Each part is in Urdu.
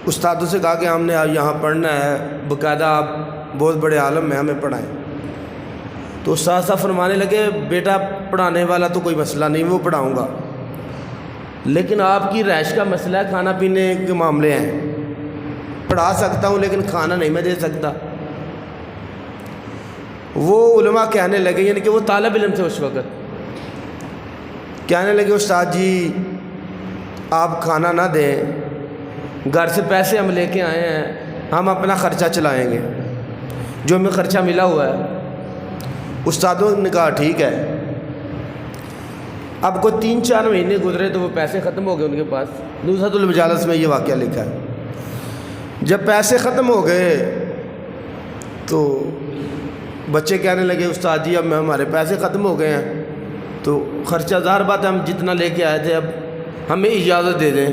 استادوں سے کہا کہ ہم نے یہاں پڑھنا ہے، باقاعدہ آپ بہت بڑے عالم ہیں، ہمیں پڑھائیں۔ تو استاد صاحب فرمانے لگے بیٹا پڑھانے والا تو کوئی مسئلہ نہیں، وہ پڑھاؤں گا، لیکن آپ کی رہائش کا مسئلہ ہے، کھانا پینے کے معاملے ہیں، پڑھا سکتا ہوں لیکن کھانا نہیں میں دے سکتا۔ وہ علماء کہنے لگے، یعنی کہ وہ طالب علم تھے اس وقت، کہنے لگے استاد جی آپ کھانا نہ دیں، گھر سے پیسے ہم لے کے آئے ہیں، ہم اپنا خرچہ چلائیں گے، جو ہمیں خرچہ ملا ہوا ہے۔ استادوں نے کہا ٹھیک ہے۔ اب کوئی 3-4 مہینے گزرے تو وہ پیسے ختم ہو گئے ان کے پاس۔ نزہۃ المجالس میں یہ واقعہ لکھا ہے۔ جب پیسے ختم ہو گئے تو بچے کہنے لگے استاد جی اب ہمارے پیسے ختم ہو گئے ہیں، تو خرچہ ظاہر بات ہے ہم جتنا لے کے آئے تھے اب ہمیں اجازت دے دیں۔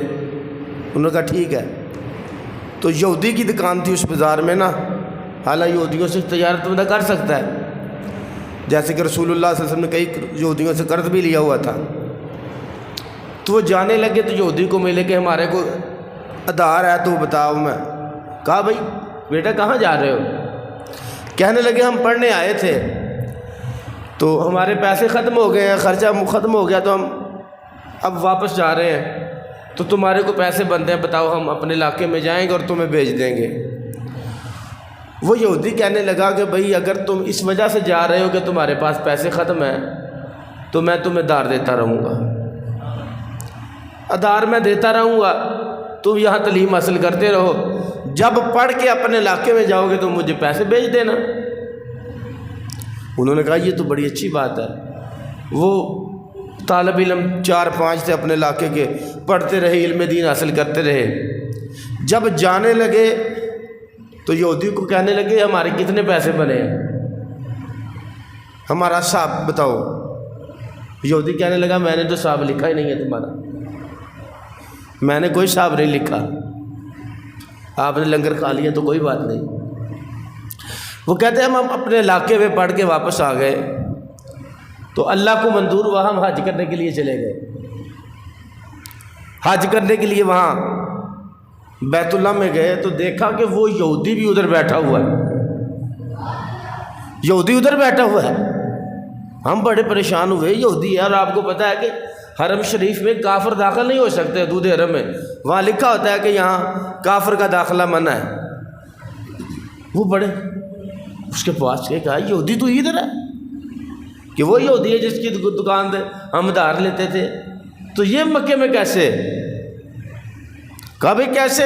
انہوں نے کہا ٹھیک ہے۔ تو یہودی کی دکان تھی اس بازار میں نا، حالانکہ یہودیوں سے تجارت بندہ کر سکتا ہے، جیسے کہ رسول اللہ صلی اللہ علیہ وسلم نے کئی یہودیوں سے قرض بھی لیا ہوا تھا۔ تو وہ جانے لگے تو یہودی کو ملے کہ ہمارے کو ادھار ہے تو بتاؤ۔ میں کہا بھائی بیٹا کہاں جا رہے ہو؟ کہنے لگے ہم پڑھنے آئے تھے تو ہمارے پیسے ختم ہو گئے ہیں، خرچہ ختم ہو گیا تو ہم اب واپس جا رہے ہیں، تو تمہارے کو پیسے بنتے ہیں، بتاؤ ہم اپنے علاقے میں جائیں گے اور تمہیں بھیج دیں گے۔ وہ یہودی کہنے لگا کہ بھئی اگر تم اس وجہ سے جا رہے ہو کہ تمہارے پاس پیسے ختم ہیں تو میں تمہیں ادھار دیتا رہوں گا، ادھار میں دیتا رہوں گا، تم یہاں تعلیم حاصل کرتے رہو، جب پڑھ کے اپنے علاقے میں جاؤ گے تو مجھے پیسے بھیج دینا۔ انہوں نے کہا یہ تو بڑی اچھی بات ہے۔ وہ طالب علم 4-5 تھے اپنے علاقے کے، پڑھتے رہے، علم دین حاصل کرتے رہے۔ جب جانے لگے تو یہودی کو کہنے لگے ہمارے کتنے پیسے بنے ہیں، ہمارا حساب بتاؤ۔ یہودی کہنے لگا میں نے تو حساب لکھا ہی نہیں ہے تمہارا، میں نے کوئی حساب نہیں لکھا، آپ نے لنگر کھا لیا تو کوئی بات نہیں۔ وہ کہتے ہیں ہم اپنے علاقے میں پڑھ کے واپس آ گئے تو اللہ کو منظور ہوا، ہم حج کرنے کے لیے چلے گئے۔ حج کرنے کے لیے وہاں بیت اللہ میں گئے تو دیکھا کہ وہ یہودی بھی ادھر بیٹھا ہوا ہے، یہودی ادھر بیٹھا ہوا ہے۔ ہم بڑے پریشان ہوئے، یہودی ہے اور آپ کو پتہ ہے کہ حرم شریف میں کافر داخل نہیں ہو سکتے، حدود حرم میں وہاں لکھا ہوتا ہے کہ یہاں کافر کا داخلہ منع ہے۔ وہ بڑے اس کے پاس کہا یہودی تو ادھر ہے، کہ وہ یہودی ہے جس کی دکان سے ہم ادھار لیتے تھے، تو یہ مکے میں کیسے؟ کہا بھئی کیسے؟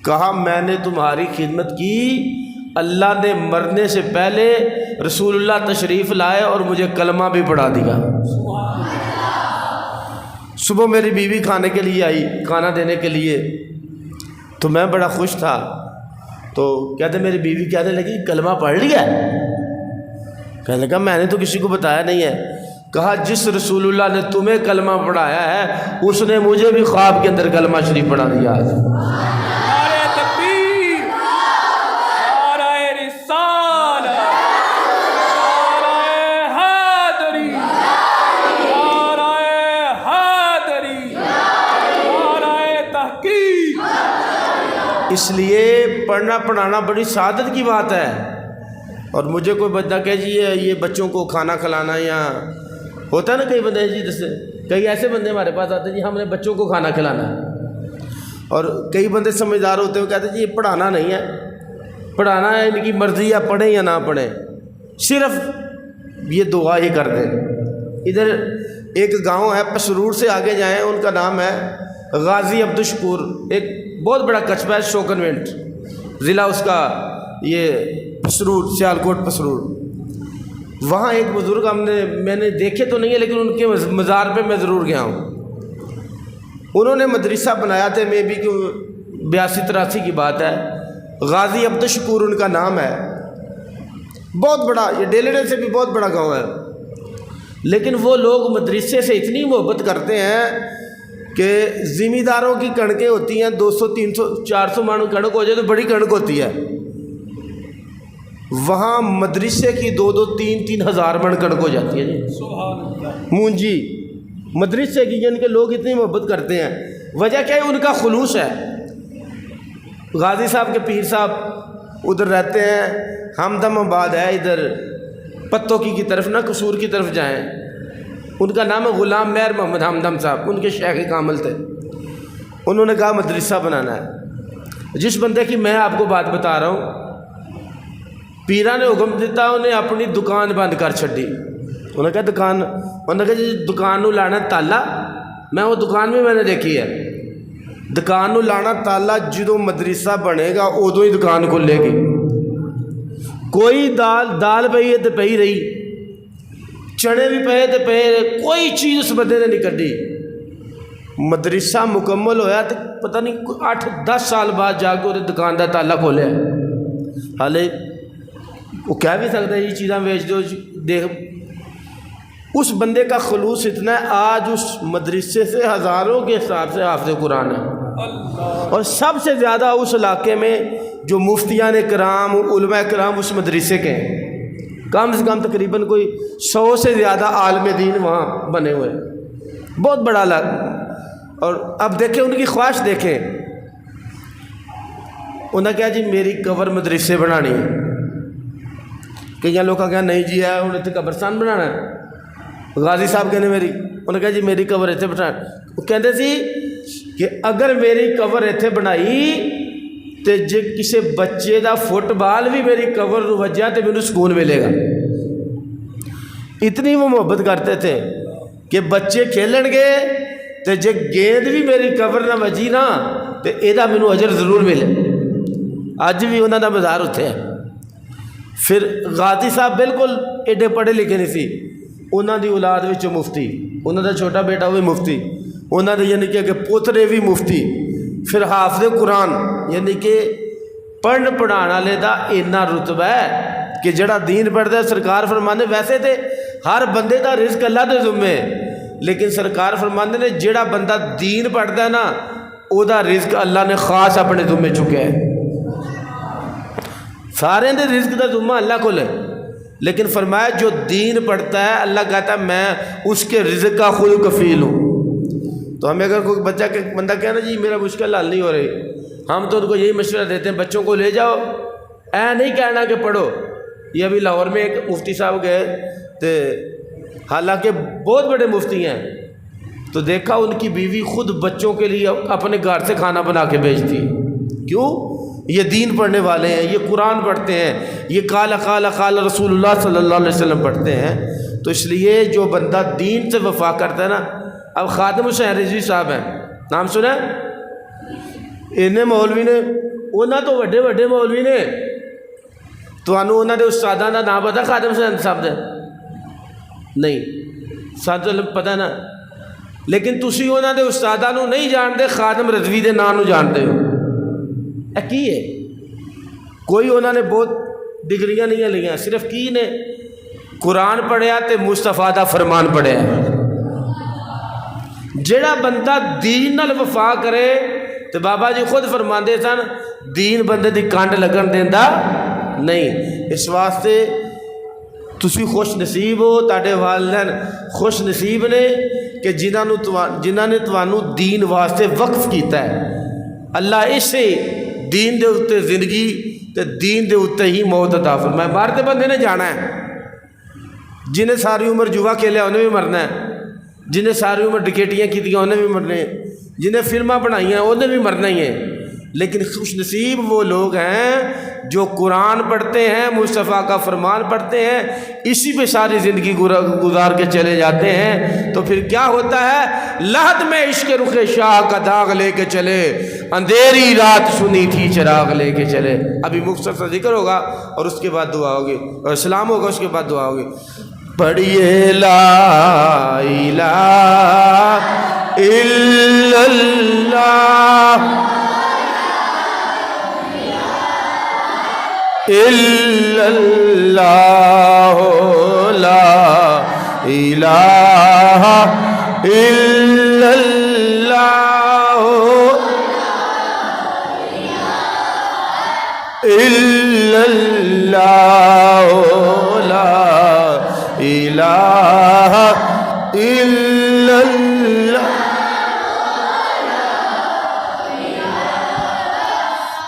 کہا میں نے تمہاری خدمت کی، اللہ نے مرنے سے پہلے رسول اللہ تشریف لائے اور مجھے کلمہ بھی پڑھا دیا۔ صبح میری بیوی کھانے کے لیے آئی، کھانا دینے کے لیے، تو میں بڑا خوش تھا، تو کہتے میری بیوی کہنے لگی کلمہ پڑھ لیا؟ کہنے لگا میں نے تو کسی کو بتایا نہیں ہے۔ کہا جس رسول اللہ نے تمہیں کلمہ پڑھایا ہے اس نے مجھے بھی خواب کے اندر کلمہ شریف پڑھا دیا۔ نعرہ تکبیر، نعرہ رسالت، نعرہ حیدری، نعرہ حیدری، نعرہ تحقیق۔ اس لیے پڑھنا پڑھانا بڑی سعادت کی بات ہے۔ اور مجھے کوئی بندہ کہے جی یہ بچوں کو کھانا کھلانا، یا ہوتا ہے نا کئی بندے جی، جیسے کئی ایسے بندے ہمارے پاس آتے ہیں جی ہم نے بچوں کو کھانا کھلانا ہے، اور کئی بندے سمجھدار ہوتے ہیں وہ کہتے ہیں جی یہ پڑھانا نہیں ہے، پڑھانا ہے ان کی مرضی، یا پڑھیں یا نہ پڑھیں، صرف یہ دعا ہی کر دیں۔ ادھر ایک گاؤں ہے پسرور سے آگے جائیں، ان کا نام ہے غازی عبدالشکور، ایک بہت بڑا قصبہ ہے، شوکنوینٹ ضلع اس کا، یہ پسرور، سیالکوٹ پسرور۔ وہاں ایک بزرگ میں نے دیکھے تو نہیں ہے لیکن ان کے مزار پہ میں ضرور گیا ہوں۔ انہوں نے مدرسہ بنایا تھا، میں بھی کہ 82-83 کی بات ہے، غازی عبدالشکور ان کا نام ہے، بہت بڑا، یہ ڈیلڑے سے بھی بہت بڑا گاؤں ہے۔ لیکن وہ لوگ مدرسے سے اتنی محبت کرتے ہیں کہ ذمہ داروں کی کڑکیں ہوتی ہیں، 200-300-400 مانو کڑک ہو جائے تو بڑی کڑک ہوتی ہے، وہاں مدرسے کی 2-3 ہزار من کڑک ہو جاتی ہے جی، مونجی مدرسے کی، جن کے لوگ اتنی محبت کرتے ہیں۔ وجہ کیا ہے؟ ان کا خلوص ہے۔ غازی صاحب کے پیر صاحب ادھر رہتے ہیں، ہمدم آباد ہے ادھر پتوں کی طرف، نہ قصور کی طرف جائیں، ان کا نام ہے غلام مہر محمد ہمدم صاحب، ان کے شیخ کامل تھے۔ انہوں نے کہا مدرسہ بنانا ہے۔ جس بندے کی میں آپ کو بات بتا رہا ہوں، پیرا نے حکم دیتا، انہیں اپنی دکان بند کر چھڈی۔ انہوں نے کہا جی دکان نو لانا تالا، میں وہ دکان بھی میں نے دیکھی ہے، دکان نو لانا تالا، جدوں مدرسہ بنے گا ادوں ہی دکان کھلے گی۔ کوئی دال پئی ہے تو پئی رہی، چنے بھی پے تو پے، کوئی چیز اس بندے نے نہیں کڈی۔ مدرسہ مکمل ہویا تو پتہ نہیں 8-10 سال بعد جا کے وہ دکان کا تالا کھولیا۔ حالے وہ کہہ بھی سکتا ہے یہ چیزاں بیچ دو، دیکھ اس بندے کا خلوص اتنا ہے، آج اس مدرسے سے ہزاروں کے حساب سے حافظ قرآن ہے، اور سب سے زیادہ اس علاقے میں جو مفتیان کرام علماء کرام اس مدرسے کے ہیں، کم سے کم تقریباً کوئی 100 سے زیادہ عالم دین وہاں بنے ہوئے، بہت بڑا علاقہ۔ اور اب دیکھیں ان کی خواہش دیکھیں، انہوں نے کہا جی میری قبر مدرسے بنانی ہے۔ کئی لوگ کہا نہیں جی ہے انہیں تو قبرستان بنانا ہے۔ غازی صاحب کہنے انہوں نے کہا جی میری قبر اتنے بنانا، وہ کہتے سی کہ اگر میری قبر اتنے بنائی تو جے کسی بچے دا فٹ بال بھی میری قبر وجہ تو میرے سکون ملے گا۔ اتنی وہ محبت کرتے تھے کہ بچے کھیلن گے تو جے گیند بھی میری قبر نہ وجی نا تو یہ مینوں اجر ضرور ملے۔ اج بھی انہوں دا مزار اتنے ہے۔ پھر غازی صاحب بالکل ایڈے پڑھے لکھے نہیں سی، انہوں دی اولاد وچ مفتی، انہوں دا چھوٹا بیٹا وہ بھی مفتی، انہوں نے یعنی کہ پوترے بھی مفتی، پھر حافظ قرآن، یعنی کہ پڑھن پڑھان والے دا اتنا رتبہ ہے کہ جڑا دین پڑھتا ہے، سرکار فرماندے ویسے تے ہر بندے دا رزق اللہ دے ذمے، لیکن سرکار فرماندے نے جڑا بندہ دین پڑھتا ہے نا او دا رزق اللہ نے خاص اپنے ذمے چکے ہے۔ سارے دے رزق دا ذمہ اللہ کو لے، لیکن فرمایا جو دین پڑھتا ہے اللہ کہتا ہے میں اس کے رزق کا خود کفیل ہوں۔ تو ہمیں اگر کوئی بندہ کہنا جی میرا مشکل حل نہیں ہو رہی، ہم تو ان کو یہی مشورہ دیتے ہیں بچوں کو لے جاؤ، اے نہیں کہنا کہ پڑھو۔ یہ ابھی لاہور میں ایک مفتی صاحب گئے تو حالانکہ بہت بڑے مفتی ہیں، تو دیکھا ان کی بیوی خود بچوں کے لیے اپنے گھر سے کھانا بنا کے بھیجتی۔ کیوں؟ یہ دین پڑھنے والے ہیں، یہ قرآن پڑھتے ہیں، یہ قال رسول اللہ صلی اللہ علیہ وسلم پڑھتے ہیں۔ تو اس لیے جو بندہ دین سے وفا کرتا ہے نا، اب خادم حسین رضوی صاحب ہیں، نام سنا ہے؟ انہیں مولوی نے، انہاں تو وڈے وڈے مولوی نے، تو انہوں نے استاداں دا نام پتا خادم حسین صاحب دے؟ نہیں، ساتھ پتہ نا، لیکن تسی انہاں دے استاداں نو نہیں جانتے، خادم رضوی دے نام نو جانتے ہو۔ کی ہے کوئی انہوں نے بہت ڈگریاں نہیں لیا، صرف کی نے قرآن پڑھیا تے مصطفیٰ دا فرمان پڑھیا۔ جڑا بندہ دین نال وفا کرے تو بابا جی خود فرماندے سن دین بندے دی کانڈ لگن دیندا نہیں۔ اس واسطے تسی خوش نصیب ہو، تاڑے والدین خوش نصیب نے کہ جنہاں نے تانوں دین واسطے وقف کیتا ہے۔ اللہ اسے دین دے اتے زندگی تے دین دے اتے ہی موت عطا فرمائے۔ باہر دے بندے نے جانا ہے، جنہیں ساری عمر جوا کھیلیا انہیں بھی مرنا ہے، جنہیں ساری عمر ڈکیٹیاں کیتیاں انہیں بھی مرنے ہیں، جنہیں فلمیں بنائیاں انہیں بھی مرنا ہی ہے۔ لیکن خوش نصیب وہ لوگ ہیں جو قرآن پڑھتے ہیں، مصطفیٰ کا فرمان پڑھتے ہیں، اسی پہ ساری زندگی گزار کے چلے جاتے ہیں۔ تو پھر کیا ہوتا ہے؟ لحد میں عشق رخ شاہ کا داغ لے کے چلے، اندھیری رات سنی تھی چراغ لے کے چلے۔ ابھی مختصر سا ذکر ہوگا اور اس کے بعد دعا ہوگی، اور اسلام ہوگا، اس کے بعد دعا ہوگی۔ پڑھیے لا الہ الا اللہ الا اللہ لا الہ الا اللہ الا اللہ لا الہ الا اللہ